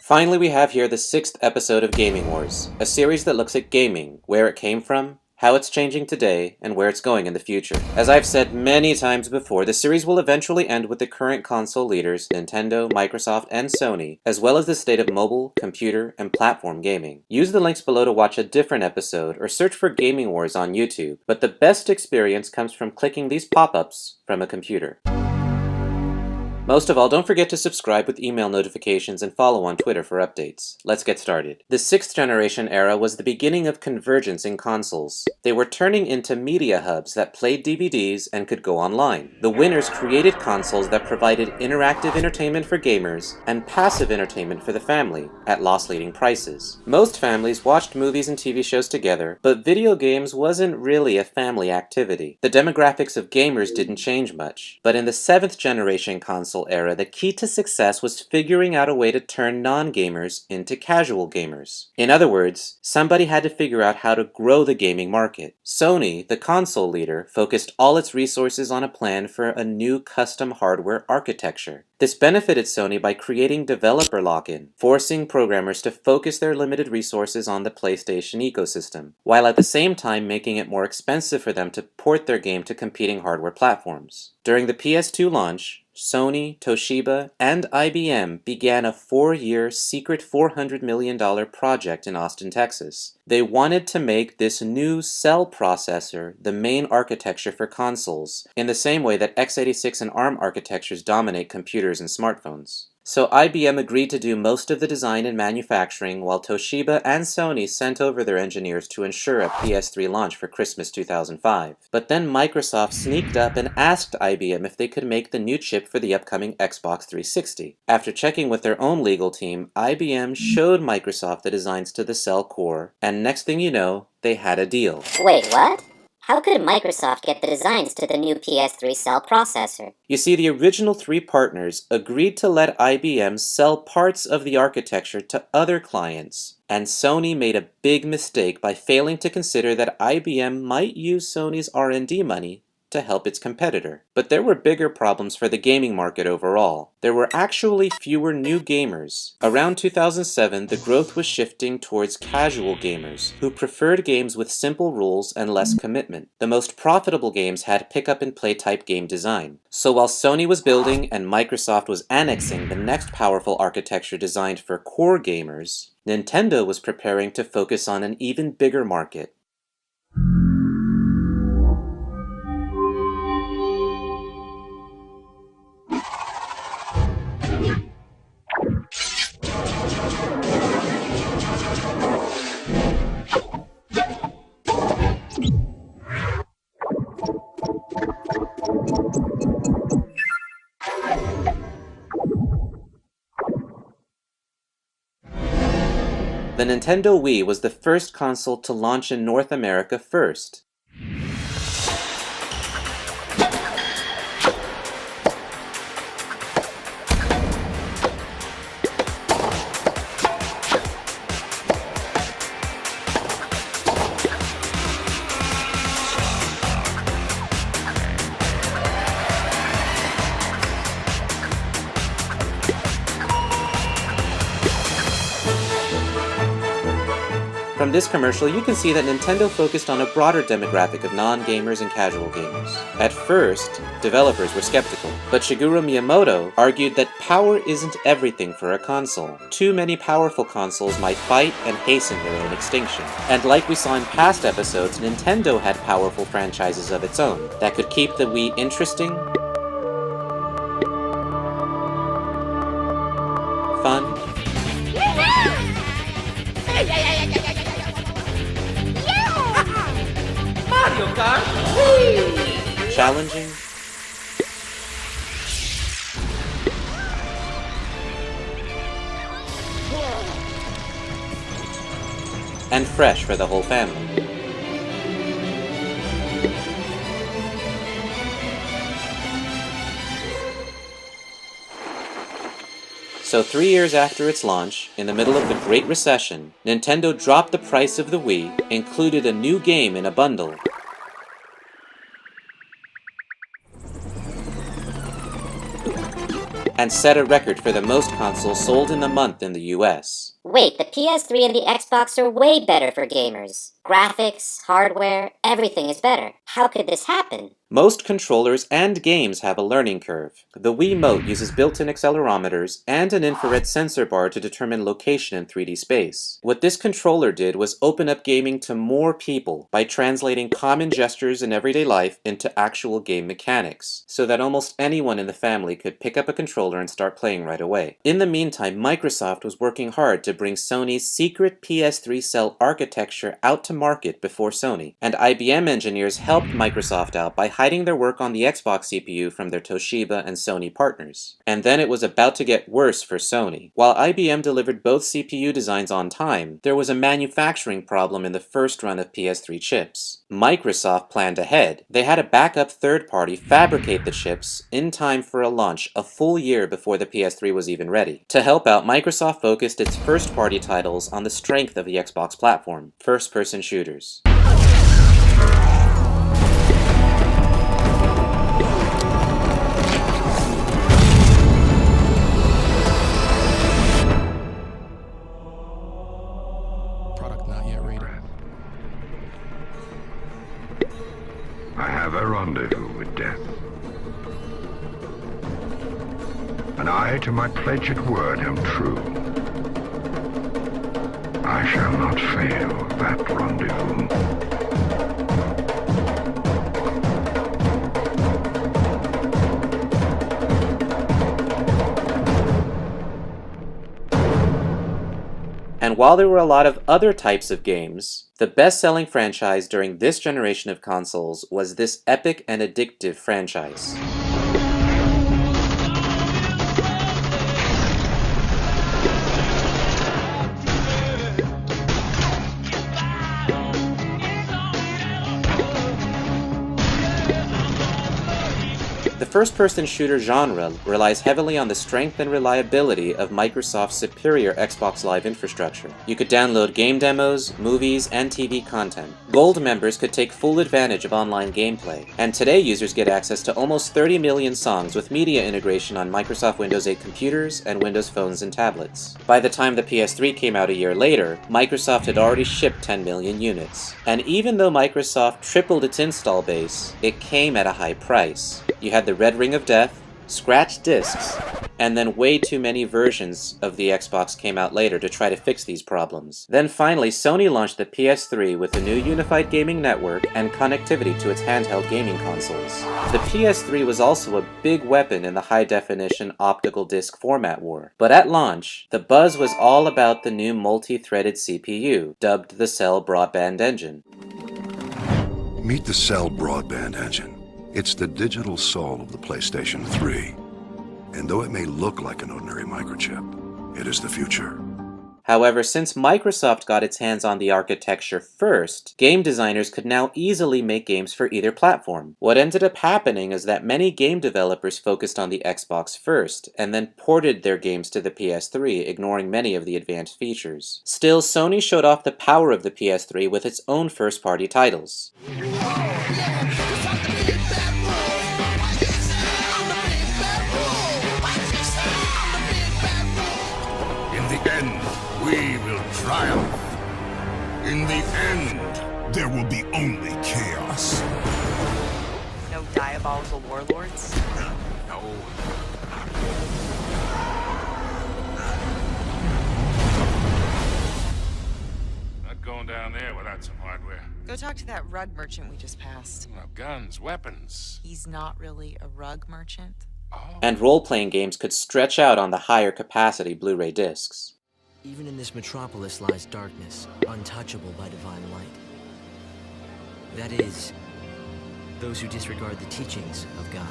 Finally, we have here the 6th episode of Gaming Wars, a series that looks at gaming, where it came from, how it's changing today, and where it's going in the future. As I've said many times before, the series will eventually end with the current console leaders, Nintendo, Microsoft, and Sony, as well as the state of mobile, computer, and platform gaming. Use the links below to watch a different episode, or search for Gaming Wars on YouTube, but the best experience comes from clicking these pop-ups from a computer. Most of all, don't forget to subscribe with email notifications and follow on Twitter for updates. Let's get started. The 6th generation era was the beginning of convergence in consoles. They were turning into media hubs that played DVDs and could go online. The winners created consoles that provided interactive entertainment for gamers and passive entertainment for the family at loss-leading prices. Most families watched movies and TV shows together, but video games wasn't really a family activity. The demographics of gamers didn't change much, but in the 7th generation console era, the key to success was figuring out a way to turn non-gamers into casual gamers. In other words, somebody had to figure out how to grow the gaming market. Sony, the console leader, focused all its resources on a plan for a new custom hardware architecture. This benefited Sony by creating developer lock-in, forcing programmers to focus their limited resources on the PlayStation ecosystem, while at the same time making it more expensive for them to port their game to competing hardware platforms. During the PS2 launch, Sony, Toshiba, and IBM began a 4-year secret $400 million project in Austin, Texas. They wanted to make this new cell processor the main architecture for consoles, in the same way that x86 and ARM architectures dominate computers and smartphones. So IBM agreed to do most of the design and manufacturing, while Toshiba and Sony sent over their engineers to ensure a PS3 launch for Christmas 2005. But then Microsoft sneaked up and asked IBM if they could make the new chip for the upcoming Xbox 360. After checking with their own legal team, IBM showed Microsoft the designs to the cell core, and next thing you know, they had a deal. Wait, what? How could Microsoft get the designs to the new PS3 cell processor? You see, the original 3 partners agreed to let IBM sell parts of the architecture to other clients, and Sony made a big mistake by failing to consider that IBM might use Sony's R&D money to help its competitor. But there were bigger problems for the gaming market overall. There were actually fewer new gamers. Around 2007, the growth was shifting towards casual gamers, who preferred games with simple rules and less commitment. The most profitable games had pick-up-and-play type game design. So while Sony was building and Microsoft was annexing the next powerful architecture designed for core gamers, Nintendo was preparing to focus on an even bigger market. The Nintendo Wii was the first console to launch in North America first. From this commercial, you can see that Nintendo focused on a broader demographic of non-gamers and casual gamers. At first, developers were skeptical, but Shigeru Miyamoto argued that power isn't everything for a console. Too many powerful consoles might fight and hasten their own extinction. And like we saw in past episodes, Nintendo had powerful franchises of its own that could keep the Wii interesting, fun, Mario Kart! Whee! challenging, and fresh for the whole family. So 3 years after its launch, in the middle of the Great Recession, Nintendo dropped the price of the Wii, included a new game in a bundle, and set a record for the most consoles sold in a month in the US. Wait, the PS3 and the Xbox are way better for gamers. Graphics, hardware, everything is better. How could this happen? Most controllers and games have a learning curve. The Wiimote uses built-in accelerometers and an infrared sensor bar to determine location in 3D space. What this controller did was open up gaming to more people by translating common gestures in everyday life into actual game mechanics, so that almost anyone in the family could pick up a controller and start playing right away. In the meantime, Microsoft was working hard to bring Sony's secret PS3 cell architecture out to market before Sony, and IBM engineers helped Microsoft out by hiding their work on the Xbox CPU from their Toshiba and Sony partners. And then it was about to get worse for Sony. While IBM delivered both CPU designs on time, there was a manufacturing problem in the first run of PS3 chips. Microsoft planned ahead. They had a backup third party fabricate the chips in time for a launch a full year before the PS3 was even ready. To help out, Microsoft focused its first-party titles on the strength of the Xbox platform, first-person shooters. Product not yet rated. I have a rendezvous with death. And I, to my pledged word, am true. I shall not fail that rendezvous. And while there were a lot of other types of games, the best-selling franchise during this generation of consoles was this epic and addictive franchise. The first-person shooter genre relies heavily on the strength and reliability of Microsoft's superior Xbox Live infrastructure. You could download game demos, movies, and TV content. Gold members could take full advantage of online gameplay, and today users get access to almost 30 million songs with media integration on Microsoft Windows 8 computers and Windows phones and tablets. By the time the PS3 came out a year later, Microsoft had already shipped 10 million units. And even though Microsoft tripled its install base, it came at a high price. You had the Red Ring of Death, scratched discs, and then way too many versions of the Xbox came out later to try to fix these problems. Then finally, Sony launched the PS3 with a new unified gaming network and connectivity to its handheld gaming consoles. The PS3 was also a big weapon in the high-definition optical disc format war. But at launch, the buzz was all about the new multi-threaded CPU, dubbed the Cell Broadband Engine. Meet the Cell Broadband Engine. It's the digital soul of the PlayStation 3. And though it may look like an ordinary microchip, it is the future. However, since Microsoft got its hands on the architecture first, game designers could now easily make games for either platform. What ended up happening is that many game developers focused on the Xbox first, and then ported their games to the PS3, ignoring many of the advanced features. Still, Sony showed off the power of the PS3 with its own first-party titles. We will triumph. In the end, there will be only chaos. No diabolical warlords? No. Not going down there without some hardware. Go talk to that rug merchant we just passed. Well, guns, weapons. He's not really a rug merchant. Oh. And role-playing games could stretch out on the higher capacity Blu-ray discs. Even in this metropolis lies darkness, untouchable by divine light. That is, those who disregard the teachings of God.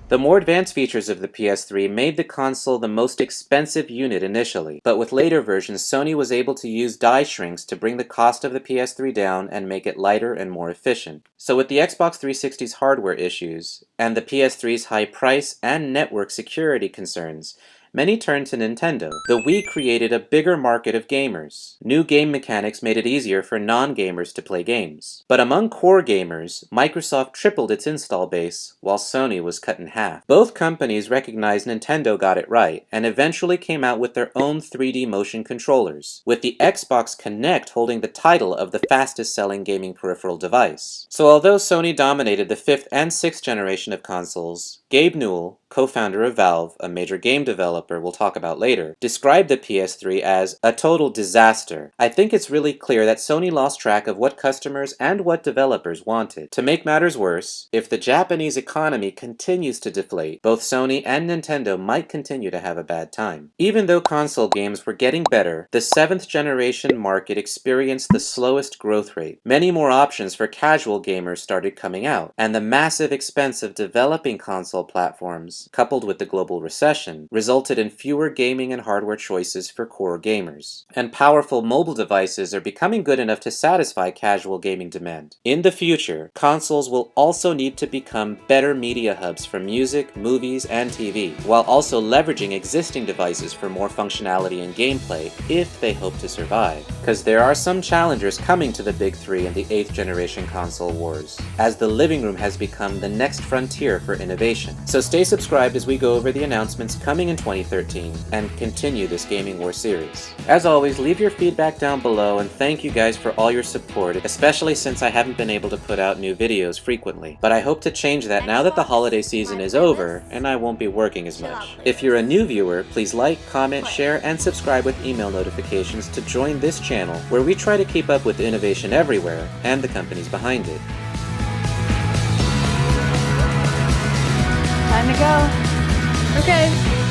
The more advanced features of the PS3 made the console the most expensive unit initially, but with later versions, Sony was able to use die shrinks to bring the cost of the PS3 down and make it lighter and more efficient. So with the Xbox 360's hardware issues, and the PS3's high price and network security concerns, many turned to Nintendo. The Wii created a bigger market of gamers. New game mechanics made it easier for non-gamers to play games. But among core gamers, Microsoft tripled its install base, while Sony was cut in half. Both companies recognized Nintendo got it right, and eventually came out with their own 3D motion controllers, with the Xbox Kinect holding the title of the fastest-selling gaming peripheral device. So although Sony dominated the 5th and 6th generation of consoles, Gabe Newell, co-founder of Valve, a major game developer we'll talk about later, described the PS3 as a total disaster. I think it's really clear that Sony lost track of what customers and what developers wanted. To make matters worse, if the Japanese economy continues to deflate, both Sony and Nintendo might continue to have a bad time. Even though console games were getting better, the 7th generation market experienced the slowest growth rate. Many more options for casual gamers started coming out, and the massive expense of developing console platforms, coupled with the global recession, resulted in fewer gaming and hardware choices for core gamers. And powerful mobile devices are becoming good enough to satisfy casual gaming demand. In the future, consoles will also need to become better media hubs for music, movies, and TV, while also leveraging existing devices for more functionality and gameplay if they hope to survive. Because there are some challengers coming to the big three in the 8th generation console wars, as the living room has become the next frontier for innovation. So stay subscribed as we go over the announcements coming in 2013 and continue this Gaming War series. As always, leave your feedback down below, and thank you guys for all your support, especially since I haven't been able to put out new videos frequently. But I hope to change that now that the holiday season is over and I won't be working as much. If you're a new viewer, please like, comment, share, and subscribe with email notifications to join this channel where we try to keep up with innovation everywhere and the companies behind it. Time to go. Okay.